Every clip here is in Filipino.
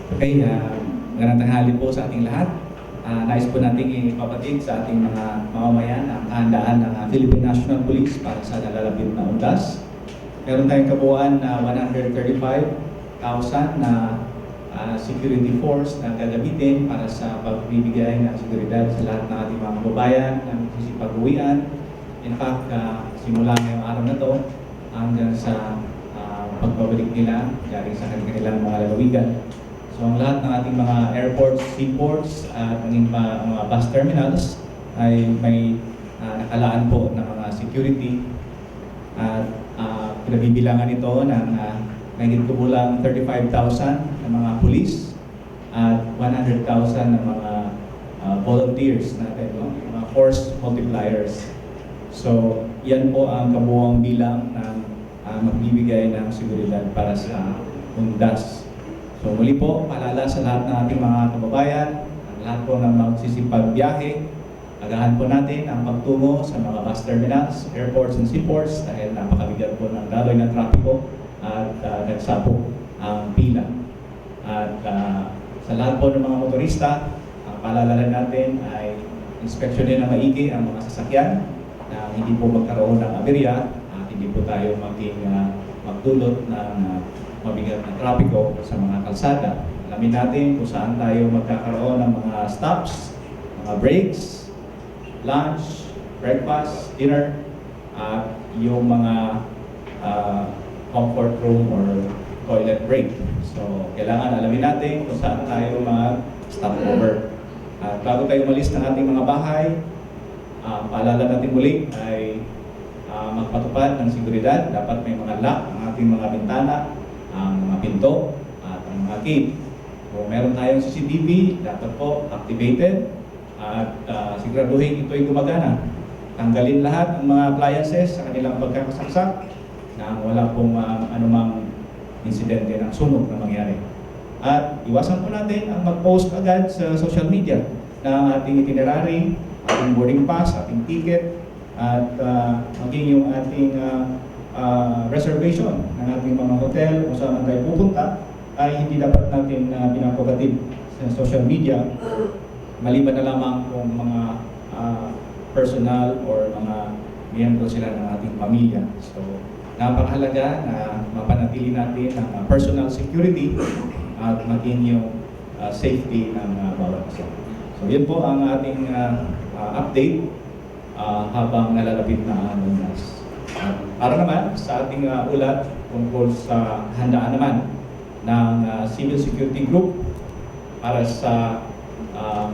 Okay, magandang tanghali po sa ating lahat. Nais po nating ipapatid sa ating mga mamamayan ang kahandaan ng Philippine National Police para sa nalalapit na UNDAS. Meron tayong kabuuan na 135,000 na security force na gagamitin para sa pagbibigay ng seguridad sa lahat ng ating mga kababayan na magsisipag-uwian. In fact, simula ngayong araw na to hanggang sa pagbabalik nila galing sa kanilang mga lalawigan. So ang lahat ng ating mga airports, seaports at mga bus terminals ay may nakalaan po ng mga security at pinabibilangan ito ng mahigit kumulang 35,000 ng mga police at 100,000 ng mga volunteers natin, mga force multipliers. So yan po ang kabuuang bilang ng magbibigay ng seguridad para sa UNDAS. So muli po, paalala sa lahat ng ating mga kababayan, ang lahat po ng magsisipag-biyahe, agahan po natin ang pagtungo sa mga bus terminals, airports and seaports dahil napakabigat po ng daloy ng trapiko at nagsabog ang pila. At sa lahat po ng mga motorista, ang paalala natin ay inspeksyonin na maigi ang mga sasakyan na hindi po magkaroon ng aberya at hindi po tayo magdulot ng mabigat na trapiko sa mga kalsada. Alamin natin kung saan tayo magkakaroon ng mga stops, mga breaks, lunch, breakfast, dinner, at yung mga comfort room or toilet break. So, kailangan alamin natin kung saan tayo mag-stop over. At bago tayo umalis ng ating mga bahay, paalala natin muli ay magpatupad ng seguridad. Dapat may mga lock ang ating mga bintana, ang mga pinto at ang mga gate. Kung meron tayong CCTV, dapat po activated at siguraduhin ito'y gumagana. Tanggalin lahat ng mga appliances sa kanilang pagkakasaksak na wala pong anumang insidente ng sunog na mangyari. At iwasan po natin ang mag-post agad sa social media ng ating itinerary, ating boarding pass, ating ticket, at maging yung ating reservation ng ating mga hotel kung saan tayo pupunta ay hindi dapat natin pinapagatid sa social media maliban na lamang kung mga personal or mga miyembro sila ng ating pamilya. So napakahalaga na mapanatili natin ang personal security at maging yung safety ng bawat isa. So yun po ang ating update habang nalalapit na ang UNDAS. Para naman sa ating ulat tungkol sa handaan naman ng Civil Security Group para sa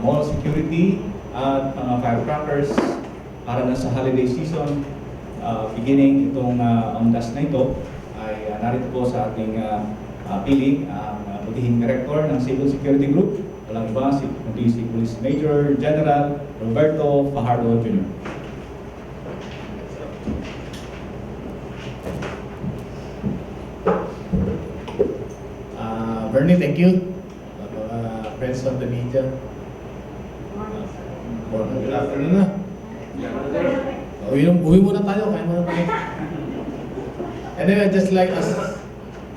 mall security at mga firecrackers para na sa holiday season, beginning itong UNDAS na ito, ay narito po sa ating piling ang butihing director ng Civil Security Group, walang iba kundi si Police Major General Roberto Fajardo Jr. Bernie, thank you. Friends of the media. Good afternoon na. Uwi muna tayo, kain muna tayo. Anyway, just like as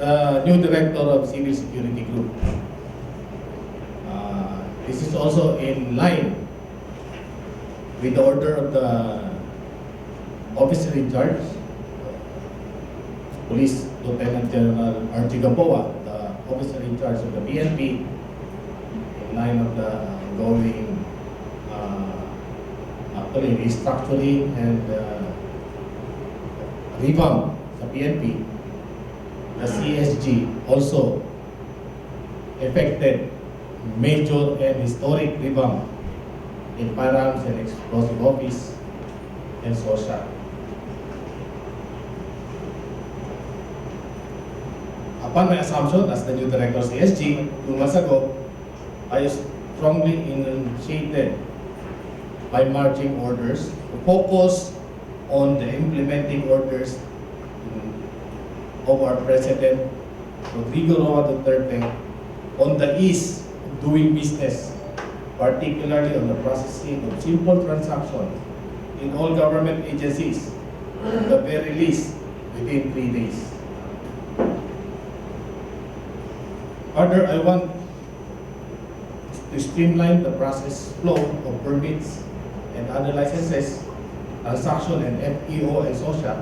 the new director of Civil Security Group, this is also in line with the order of the officer in charge, Police Lieutenant General R.G. Gamboa, the officer in charge of the PNP, in line of the ongoing actually restructuring and revamp sa PNP. The CSG also effected major and historic revamp in firearms and explosive office and social. Upon my assumption as the new director of CSG 2 months ago, I strongly initiated by marching orders to focus on the implementing orders of our President Rodrigo Duterte on the ease of doing business, particularly on the processing of simple transactions in all government agencies, at the very least within 3 days. Further, I want to streamline the process flow of permits and other licenses, transaction and FEO and social,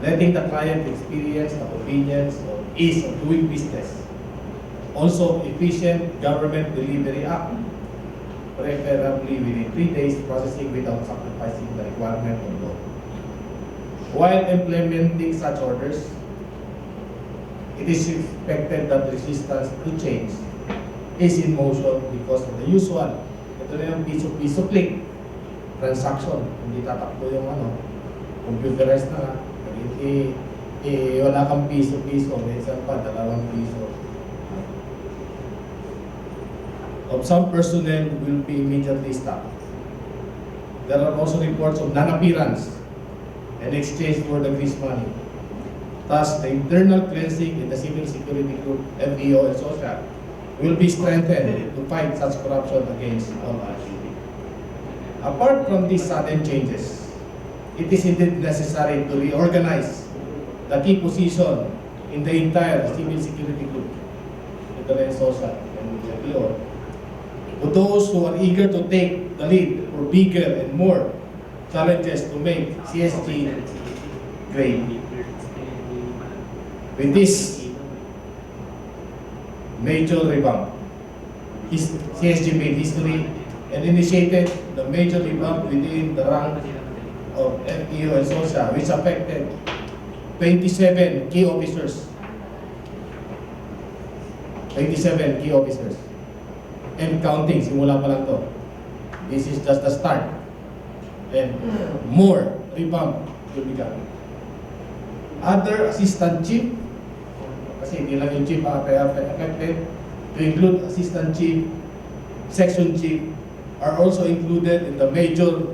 letting the client experience the convenience of ease of doing business. Also, efficient government delivery act, preferably within 3 days processing without sacrificing the requirement of law. While implementing such orders, it is expected that resistance to change is in motion because of the usual, ito na yung piso-piso click transaction. Hindi tatakbo yung computerized na nga. Wala kang piso-piso, minsan pa 2 piso. Of some personnel will be immediately stopped. There are also reports of non-appearance and exchange for the grease money. Thus, the internal cleansing in the civil security group, FEO and social, will be strengthened to fight such corruption against all activity. Apart from these sudden changes, it is indeed necessary to reorganize the key position in the entire civil security group, ito na yung social and FEO. To those who are eager to take the lead for bigger and more challenges to make CSG great. With this major revamp, CSG made history and initiated the major revamp within the rank of FEO and SOSA, which affected 27 key officers. 27 key officers. And counting, simula pa lang to. This is just the start. And more revamp will be coming. Other assistant chief, kasi hindi lang yung chief affected, to include assistant chief, section chief, are also included in the major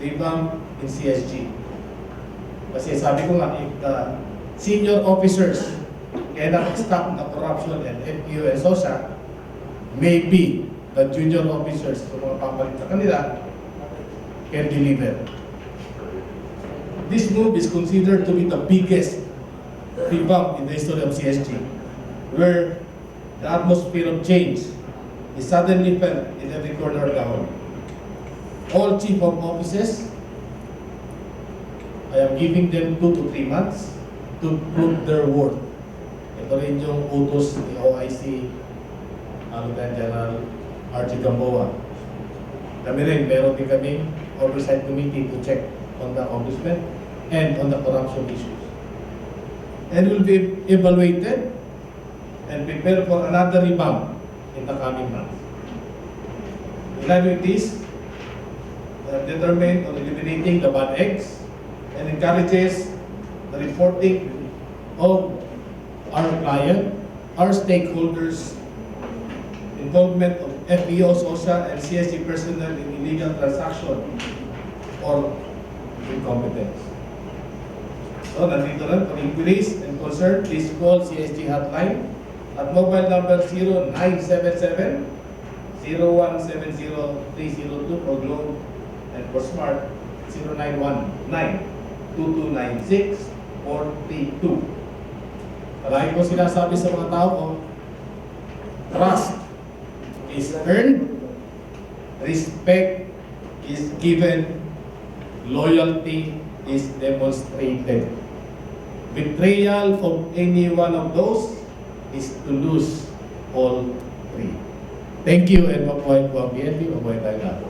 revamp in CSG. Kasi sabi ko nga, if the senior officers cannot stop the corruption and FEO and SOSA, maybe the junior officers, kung mga papalit sa kanila, can deliver. This move is considered to be the biggest revamp in the history of CSG, where the atmosphere of change is suddenly felt in every corner of the hall. All chief of offices, I am giving them 2 to 3 months to prove their worth. Ito rin yung utos ni OIC, Lieutenant General Archie Gamboa. Kami rin, meron din kami oversight committee to check on the accomplishment and on the corruption issues. And will be evaluated and prepare for another revamp in the coming months. In line with this, determined on eliminating the bad eggs and encourages the reporting of our client, our stakeholders, involvement of FEO, SOSA, and CSG personnel in illegal transaction or incompetence. So, nandito lang, for inquiries and concern, please call CSG hotline at mobile number 0977-0170-302 for Globe and for Smart 0919-2296-432. Palagi ko sinasabi sa mga tao ko, trust is earned, respect is given, loyalty is demonstrated. Betrayal of any one of those is to lose all three. Thank you and mabuhay po ang PNP, mabuhay tayo lahat.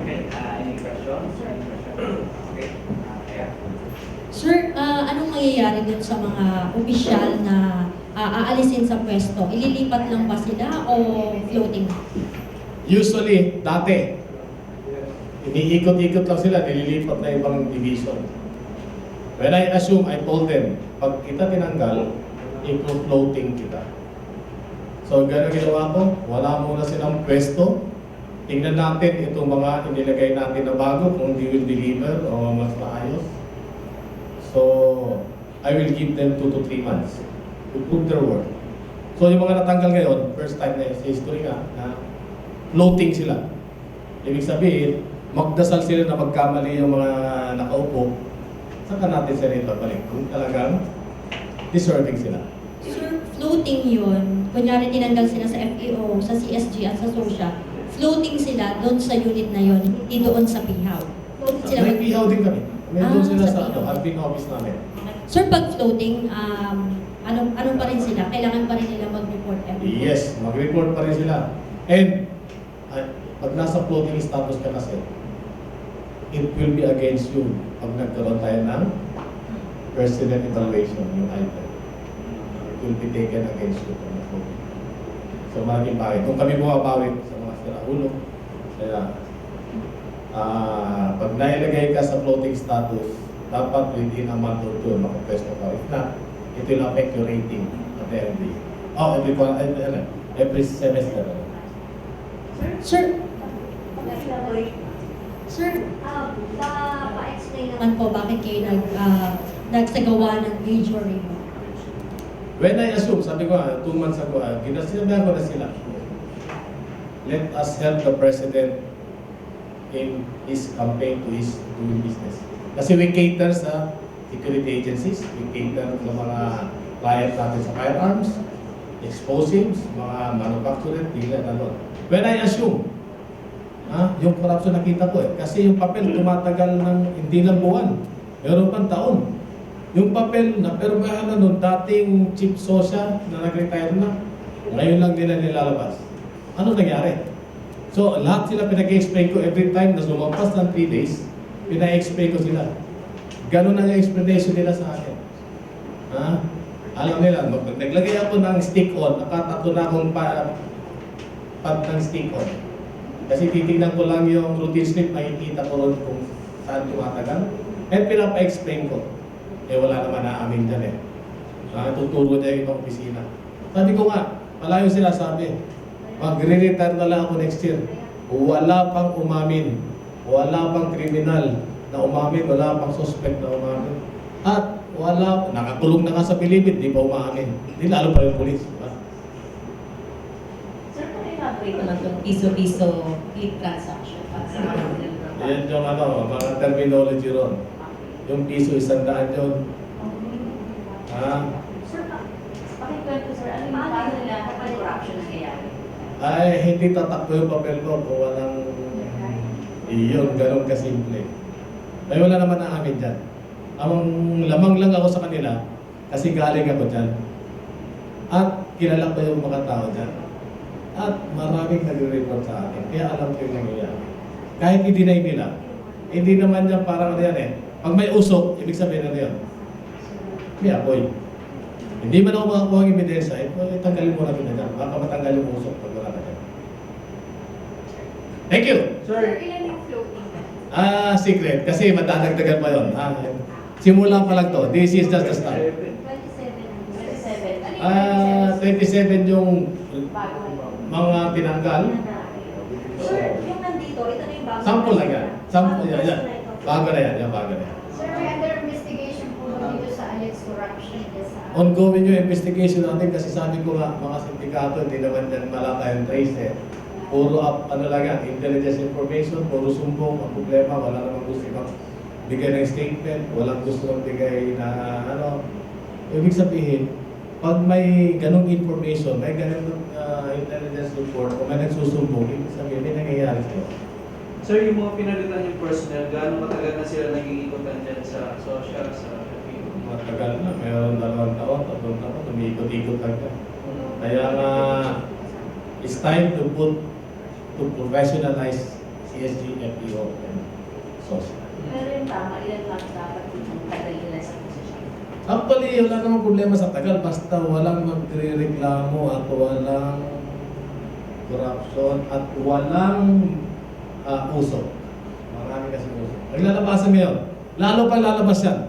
Okay, any questions? Okay, yeah. Sir, anong mangyayari dun sa mga opisyal na aalisin sa pwesto? Ililipat lang ba sila o floating? Usually, dati, iniikot-ikot lang sila, nililipat na ibang division. When I assume, I told them, pag kita tinanggal, i-floating kita. So, gano'n ginawa ko, wala muna silang pwesto. Tingnan natin itong mga inilagay natin na bago, kung they will deliver o mas maayos. So, I will give them 2 to 3 months to prove their work. So, yung mga natanggal ngayon, first time na sa history nga, na floating sila. Ibig sabihin, magdasal sila na magkamali yung mga nakaupo, saka natin sila ibabalik kung talagang deserving sila. Sir, floating yun, kunyari tinanggal sila sa FEO, sa CSG at sa SOSIA, floating sila doon sa unit na yun, hindi doon sa pihaw. Doon sila May pihaw din kami. May Ah, doon sila sa sa pihaw. admin office namin. Sir, pag floating, ano pa rin sila? Kailangan pa rin nila mag-report every day? Yes, mag-report pa rin sila. And pag nasa floating status ka kasi, it will be against you pag nagkaroon tayo ng president evaluation, yung item. It will be taken against you pag nag-floating. So malaking bakit. Kung kami bumabawit sa mga siraulo, kaya pag nailagay ka sa floating status, dapat within a month or two makapwesto ka. If not, it will affect your rating at the end of the year. Oh, every semester. Sir, sir, pa-explain naman po bakit kayo nagsagawa ng major review? When I assume, sabi ko 2 months ago, sinabihan ko na sila, let us help the President in his campaign to his doing business. Kasi we cater sa security agencies, we cater sa mga client natin sa firearms, explosives, mga manufacturer, dealer, ano. When I assume, yung corruption nakita ko kasi yung papel tumatagal ng hindi lang buwan, meron pang taon. Yung papel na permahan na nung dating chief sosya na nag-retire na, ngayon lang nila nilalabas. Ano nangyari? So, lahat sila pinag-explain ko every time na lumampas ng 3 days, pinag-explain ko sila. Ganun ang explanation nila sa akin. Alam nila, naglagay ako ng stick-on, nakatato na akong pad ng stick-on. Kasi titignan ko lang yung routine slip, makikita ko ron kung saan tumatagal. At pinapa-explain ko. Wala naman naamin dyan tuturo niya yung opisina. Sabi ko nga, malayo sila sabi, magre-retire na lang ako next year. Wala pang umamin. Wala pang kriminal na umamin. Wala pang suspect na umamin. At wala, nakakulong na nga sa Pilipid, di pa umaamin. Hindi lalo pa yung polis. Sir, kung elaborate naman itong piso-piso click transaction para sa mga Yan yung mga terminology ron. Yung piso 100 yun. Sir, pakikwento sir, ano yung paano nila kapag corruption nangyayari? Ay, hindi tatakbo yung papel ko kung walang iyon, ganun kasimple. Ay, wala naman naamin dyan. Ang lamang lang ako sa kanila kasi galing ako dyan. At kilala ko yung mga tao dyan. At maraming nagre-report sa akin. Kaya alam ko yung nangyayari. Kahit i-deny nila, hindi naman dyan parang ano yan Pag may usok, ibig sabihin na yun. May apoy. Hindi man ako makakuha ng ebidensya, tanggalin mo natin na dyan. Baka matanggal yung usok pag wala na dyan. Thank you! Sir, ilan yung floating? Secret. Kasi matadagdagan pa yun. Simula pa lang to. This is just the start. 27. 27. 27 yung Bago. mga tinanggal. Sir, yung nandito, ito na yung bago. Sample lang yan. Sample yan. Bago na yan. Bago na yan. Sir, may under investigation po dito sa alleged corruption sa Ongoing yung investigation natin kasi sabi ko nga, mga sindikato, hindi naman yan wala tayong trace Puro lang yan, intelligence information, puro sumbong, ang problema, wala namang gusto bigay ng statement, walang gusto bigay na Ibig sabihin, pag may ganong information, may ganong intelligence report, o may nagsusumbong, ibig sabihin, may nangyayari sa'yo. Sir, yung mga pinalitan yung personnel, gaano matagal na sila nag-iikotan dyan sa social, sa FEO? Matagal na, mayroon 2 taon, 3 taon, umiikot-ikot lang ka. Kaya nga, it's time to professionalize CSG, FEO, and social. Pero yung tama, ilan lang dapat yung tagal nila sa posisyon? Actually, wala namang problema sa tagal, basta walang magre-reklamo at walang corruption at walang usok. Marami kasi usok. Naglalabasan ngayon. Lalo pa lalabas yan.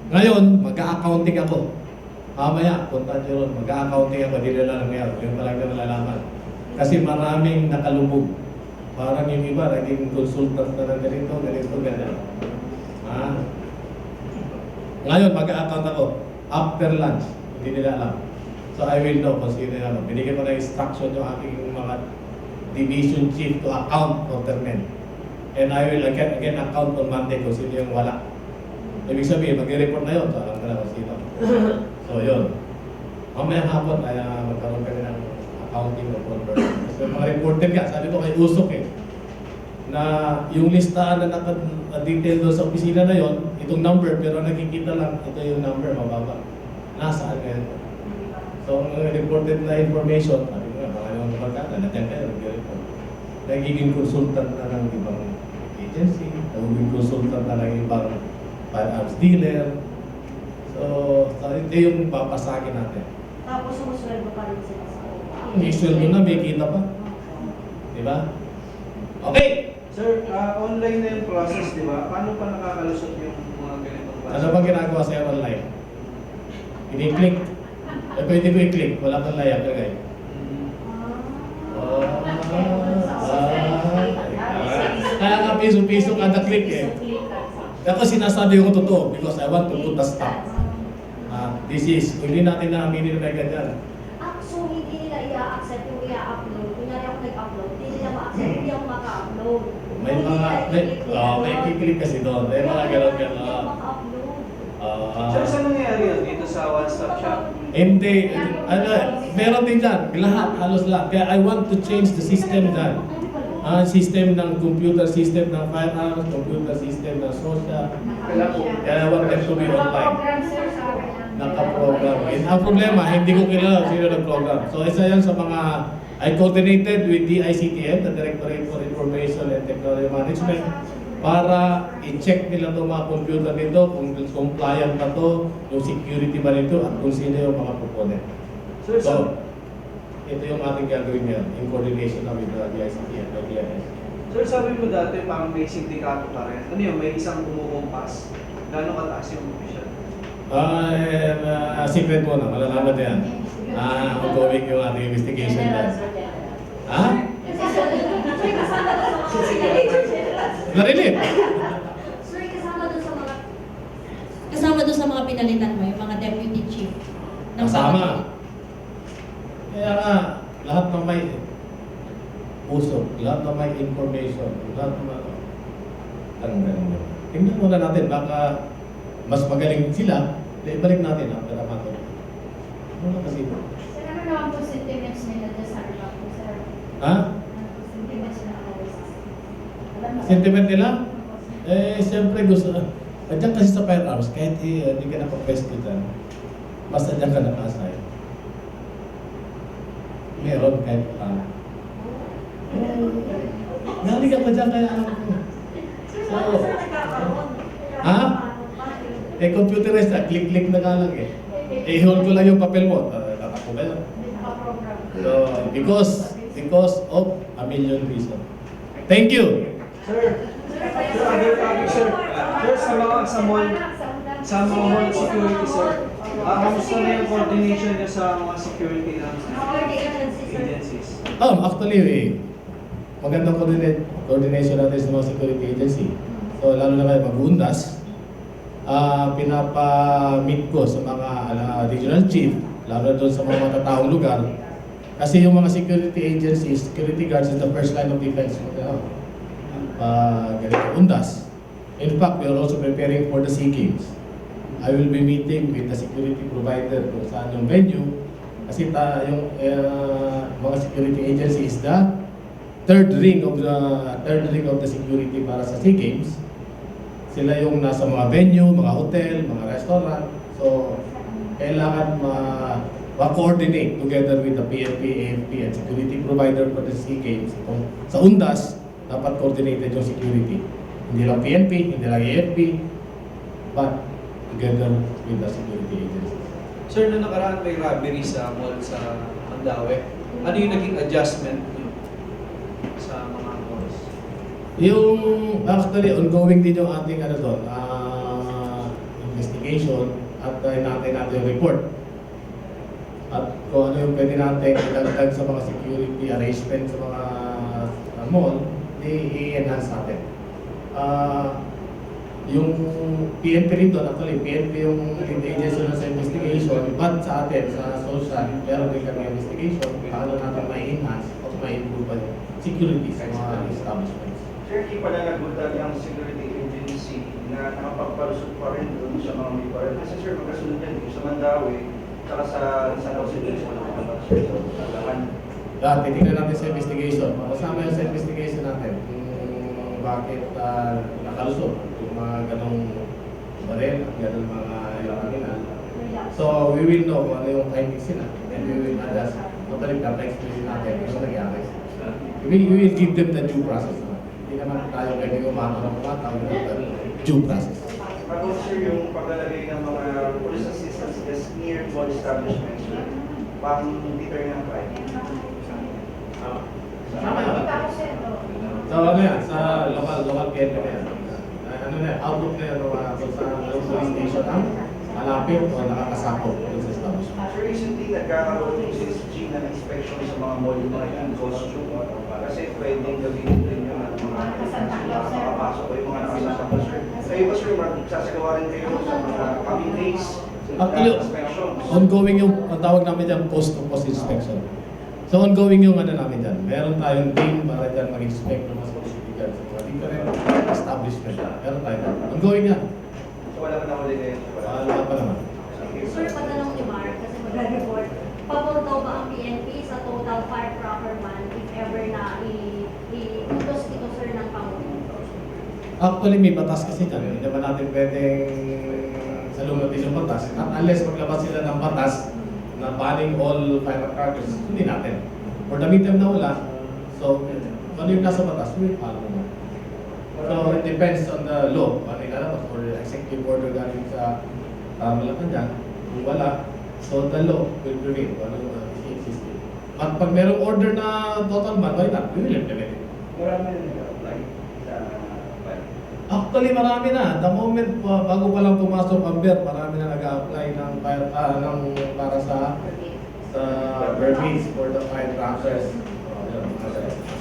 Ngayon, mag-a-accounting ako. Mamaya, punta nyo ron, mag-a-accounting ako, di nila lang ngayon. Yung palang na nalalaman. Kasi maraming nakalubog. Parang yung iba, naging consultant na ng ganito, ganyan. Ngayon, mag-a-account ako. After lunch, hindi nila alam. So I will know kung sino yan. Binigyan ko na instruction yung aking mga division chief to account for their men. And I will again account on Monday kung sino yung wala. Ibig sabihin, mag-report na yun. So alam ko na kung sino. So yun. Mamaya hapon ay magkaroon kami ng accounting report. Kasi mga reporter nga, sabi ko kay Usok na yung listahan na naka-detail doon sa opisina na yon, itong number, pero nakikita lang, ito yung number, mababa. Nasaan ngayon? So, ang reported na information, sabi ko nga, baka yung magkata, nandiyan kayo, nag-report. Nagiging consultant na ng ibang agency, nagiging consultant na ng ibang firearms dealer. So ito yung papasagin natin. Tapos sumusweldo pa rin sila sa May sweldo na, may kita pa. Di ba? Okay! Sir, online na yung process, di ba? Paano pa nakakalusot yung mga ganitong process? Ano bang ginagawa sa'yo online? Ini-click. Pwede ko i-click, wala kang layak kagay. Kaya nga piso-piso kada click eh. Ako sinasabi ko totoo because I want to put a stop. This is, hindi natin naaminin na may ganyan. So hindi nila i-accept yung i-upload. Kunyari ako nag-upload, hindi nila ma-accept, hindi ako maka-upload. May mga, may kiklik kasi doon. May mga gano'n-gano'n. Hindi ako maka-upload. Sir, saan nangyayari yun dito sa one-stop shop? Hindi, meron din dyan, lahat, halos lahat. Kaya I want to change the system dyan. System ng computer, system ng firearms, computer system ng social. Kaya I want them to be online. Naka-program. Ang problema, hindi ko kilala sino nag-program. So isa yan sa mga, I coordinated with DICTM, the Directorate for Information and Technology Management, para i-check nila itong mga computer nito, kung compliant na to, yung security ba nito, at kung sino yung mga proponent. So, ito yung ating gagawin ngayon, in coordination na with the DICTM, the DIS. Sir, sabi mo dati parang may sindikato pa rin. Ano yun, may isang kumukumpas. Gano'ng kataas yung official? Secret mo na, malalaman na yan. Ongoing yung ating investigation na. Ha? Narinig? Sir, kasama doon sa mga... Kasama doon sa mga pinalitan mo, yung mga deputy chief. ng Kasama. Kaya nga, lahat ng may puso, lahat ng may information, lahat ng mga ganun. Tingnan muna natin, baka mas magaling sila, balik natin ang peramato. Ano kasi ito? Sir, ano naman po sentiments nila dyan sa arpa po, sir? Ha? Ano po sentiments nila analysis? Sentiment nila? Siyempre gusto, adyan kasi sa firearms, kahit hindi ka napapwesto dyan, basta dyan ka nakasay. Meron kahit pa. Galing ka pa dyan kaya alam ko. So, ha? Computerized na, click-click na ka lang eh. I-hold ko lang yung papel mo, tatakbo ka lang. So, because of a million reasons. Thank you! Sir, other topic, sir. Sir, sa mga mall security, sir. Kamusta na yung coordination niyo sa mga security ng agencies? Actually, magandang coordination natin sa mga security agency. So, lalo na kayo mag-UNDAS, pinapa-meet ko sa mga regional chief, lalo doon sa mga matataong lugar. Kasi yung mga security agencies, security guards is the first line of defense. UNDAS. In fact, we are also preparing for the SEA Games. I will be meeting with the security provider kung saan yung venue. Kasi yung mga security agency is the third ring of the security para sa SEA Games. Sila yung nasa mga venue, mga hotel, mga restaurant. So, kailangan ma-coordinate together with the PNP, AFP, and security provider for the SEA Games. Sa UNDAS, dapat coordinated yung security. Hindi lang PNP, hindi lang AFP, but together with the security agencies. Sir, noong nakaraan may robbery sa mall sa Mandaue. Ano yung naging adjustment niyo sa mga malls? Yung actually ongoing din yung ating investigation at hinahintay natin yung report. At kung ano yung pwede natin idagdag sa mga security arrangement sa mga mall, i-enhance natin. Yung PNP rin doon, actually, PNP yung lead agency sa investigation, but sa atin, sa social, meron din kami investigation, paano natin ma-enhance o ma-improve ang security sa mga establishments. Sir, hindi pala nagutan yung security agency na nakapagpalusot pa rin doon sa mga may baril. Kasi sir, magkasunod yan sa Mandaue, Saka sa Rosales, wala ko naman sir. So, kailangan Titignan natin sa investigation. Kasama yun sa investigation natin. Kung bakit nakalusot yung mga ganong baril at ganong mga yung kanina. So, we will know kung ano yung findings nila. And we will adjust. Totally explain natin ano nangyari. We will give them the due process. Hindi naman tayo pwede umano ng mga tao na due process. Pero sir, yung paglalagay ng mga police assistance desk near mall establishments, pang deter ng crime. Sama yun. So ano yan, sa local PNP na yan. Ano na yan, outlook na yan kung sa police station ang malapit o nakakasakop dun sa establishment. Sir, recently nagkakaroon yung CSG ng inspection sa mga mall, yung mga in costume. Kasi pwedeng gawin din yung mga nakapasok o yung mga nakasasama, sir. Kayo ba, sir, magsasagawa rin kayo sa mga coming days? Actually, ongoing yung, ang tawag namin dyan, post-to-post inspection. So ongoing yung ano namin dyan. Meron tayong team para dyan mag-inspect ng mga specific dyan sa mga different establishment. Meron tayo dyan. Ongoing yan. So wala pa nahuli kayo? Wala pa naman. Sir, patanong ni Mark, kasi mag-report, pabor daw ba ang PNP sa total firecracker ban if ever na i-utos ito, sir, ng Pangulo? Actually, may batas kasi dyan. Hindi naman natin pwedeng salungatin yung batas. Unless maglabas sila ng batas na banning all firecrackers, hindi natin. For the meantime na wala, so ano yung nasa batas, we will follow naman. So it depends on the law. Ano yung lalabas or executive order galing sa Malacanang. Kung wala, so the law will prevail. Ano exist. At pag merong order na total ban, why not? We will implement it. Marami na nag-apply sa ban. Actually, marami na. The moment bago pa lang pumasok ang BER, marami na nag-a-apply ng para sa permits for the firecrackers.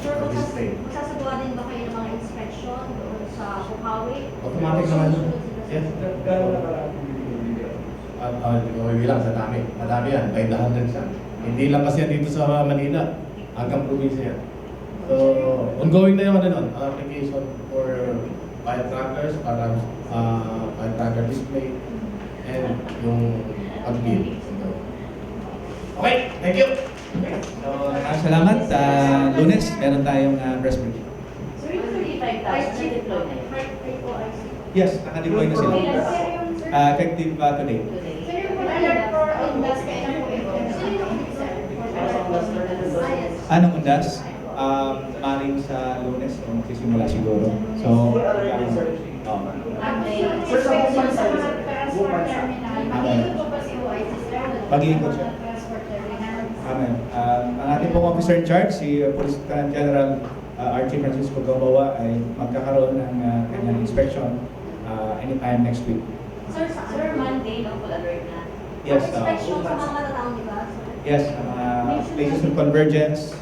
Sir, magsasagawa din ba kayo ng mga inspection doon sa Bukawi? Automatic naman yun. Yes. Gano'n na karami binibigay? At hindi ko bilang sa dami. Madami yan. By the hundreds yan. Hindi lang kasi yan dito sa Manila. Hanggang probinsya yan. So, ongoing na yung ano nun, application for firecrackers para firecracker display and yung pag-build. Okay, thank you! So, salamat. Lunes, meron tayong press briefing. Sir, yung 35,000 deploy na yun. Yes, nakadeploy na sila. Effective today. Sir, yung alert for UNDAS kayo na po ito. Sino yung Anong undas? Maring sa Lunes, magsisimula siguro. So, Sir, sa buong sa mga transport terminal, mag-iikot po ba si OIC, sir? Mag-iikot siya. Transport terminal. ang ating pong officer in charge, si Police Lieutenant General Archie Francisco Gambawa ay magkakaroon ng kanyang inspection anytime next week. Sir, Monday, no, full alert na. Yes, Inspection sa mga matataong, di ba? yes, ang mga places of convergence,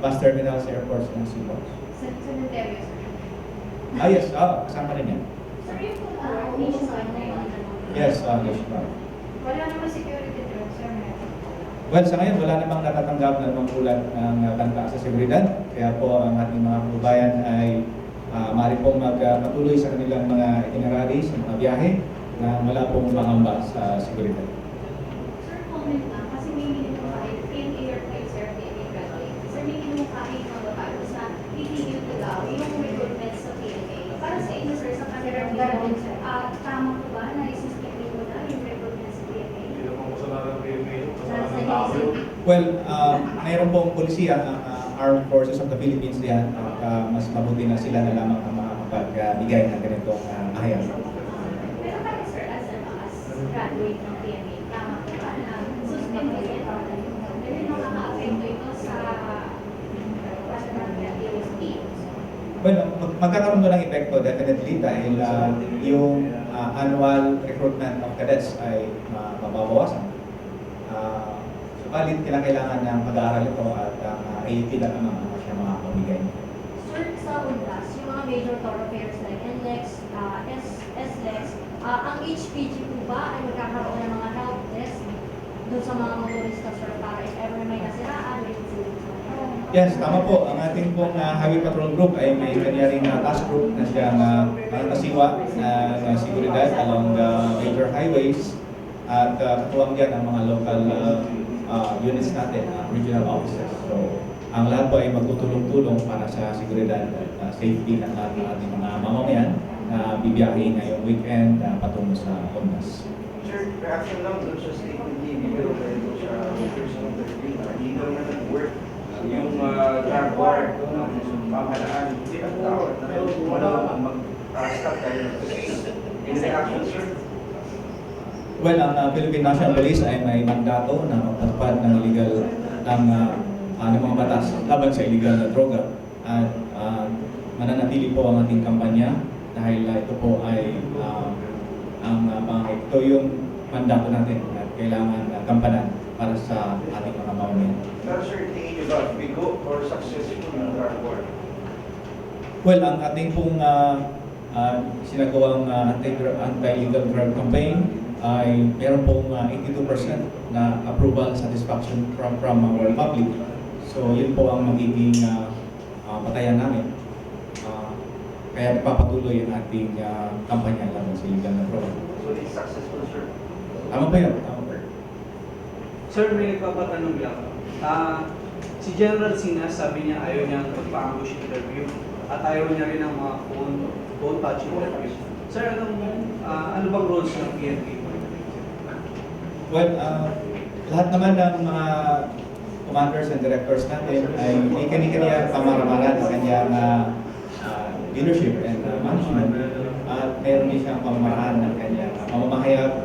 bus terminals, airports, and seaports. Cemetery, sir. Yes, kasama rin yan. Sir, yung full alert, nationwide na yun. Yes, nationwide. Wala naman security threat, sir. Well, sa ngayon, wala namang natatanggap na namang ulat ng banta sa seguridad. Kaya po ang ating mga kababayan ay maaari pong magpatuloy sa kanilang mga itineraries, mga biyahe na wala pong pangamba sa seguridad. Sir, comment lang, kasi may minimum kahit PNP or kahit sir, PNP graduate. Sir, may minimum kahit mga babae sa titigil ko daw yung recruitment sa PNP. Para sa inyo, sir, sa kanilang minimum, tama po ba na isisipin ko na yung recruitment sa PNP? Hindi naman ko sa ng PNP. Well, mayroon pong polisiya, Armed Forces of the Philippines diyan, mas mabuti na sila na lamang ang makapagbigay ng ganitong ahayag. Pero bakit, sir, as graduate ng PNP, tama po ba na suspend ko ito? Dahil nakaka-apekto ito sa PSP. Well, magkakaroon doon ng epekto definitely dahil yung annual recruitment of cadets ay mababawasan. Subalit, kailangan ng pag-aaral ito at ang AUP lang naman siya makakabigay. Sir, sa UNDAS, yung mga major thoroughfares like NLEX, SLEX, ang HPG po ba ay magkakaroon ng mga help desk doon sa mga motorista, sir, para if ever may nasiraan, may tutulong? Yes, tama po. Ang ating pong Highway Patrol Group ay may kanyaring task group na siyang kasiwa ng seguridad along the major highways. At katuwang dyan ang mga local units natin, regional offices. So, ang lahat po ay magtutulong-tulong para sa seguridad at safety ng lahat ng ating mga mamamayan na bibiyahe ngayong weekend patungo sa UNDAS. Sir, reaction lang doon sa statement ni Roberto sa personal interview na hindi daw na nag-work yung drug war ng pamahalaan. Hindi ang tawag na wala naman mag-stop tayo ng in reaction, sir? Well, ang Philippine National Police ay may mandato na magpatupad ng illegal ng mga batas laban sa illegal na droga. At mananatili po ang ating kampanya dahil ito po ay ito yung mandato natin at kailangan kampanan para sa ating mga mamamayan. Pero sir, tingin nyo ba bigo or successful yung drug war? Well, ang ating pong sinagawang anti-illegal drug campaign ay meron pong 82% na approval satisfaction from our public. So yun po ang magiging batayan namin. Kaya nagpapatuloy ang ating kampanya laban sa illegal na droga. So it's successful, sir? Tama ba yun? Tama ba? Sir, may nagpapatanong lang. Si General Sina, sabi niya ayaw niya magpa-ambush interview at ayaw niya rin ng mga phone touch interview. Sir, ano bang roles ng PNP? Well, lahat naman ng mga commanders and directors natin ay may kanya-kanya pamamaraan sa kanyang leadership and management. At meron din siyang pamamaraan ng kanyang pamamahayag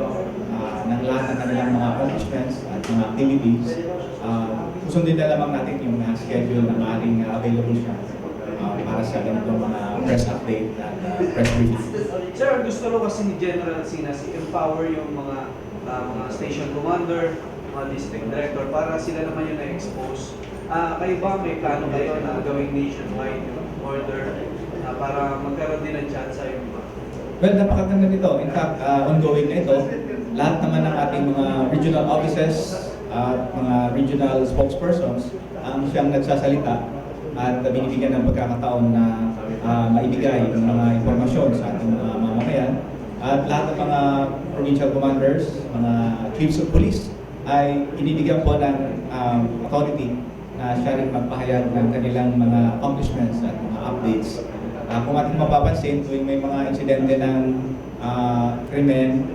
ng lahat ng kanilang mga accomplishments at mga activities. Susundin na lamang natin yung schedule na maaaring available siya para sa ganitong mga press update at press briefing. Sir, gusto rin kasi ni General Sina empower yung mga station commander, mga district director para sila naman yung na-expose. Kayo ba may plano kayo na gawing nationwide yung order para magkaroon din ng chance yung iba? Well, napakaganda nito. In fact, ongoing na ito. Lahat naman ng ating mga regional offices at mga regional spokespersons ang siyang nagsasalita at binibigyan ng pagkakataon na maibigay ng mga impormasyon sa ating mga mamamayan. At lahat ng mga provincial commanders, mga chiefs of police ay inibigyan po ng authority na siya rin magpahayag ng kanilang mga accomplishments at mga updates. Kung ating mapapansin, tuwing may mga insidente ng krimen,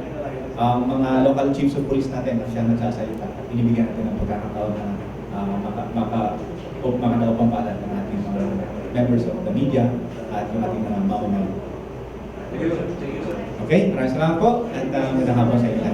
mga local chiefs of police natin na siya nagsasalita. Binibigyan natin ng pagkakataon na makakapangpalan ng ating mga members of the media at yung ating mga mamamayan. Thank you, sir. Okay, maraming salamat po at magandang hapon sa inyo.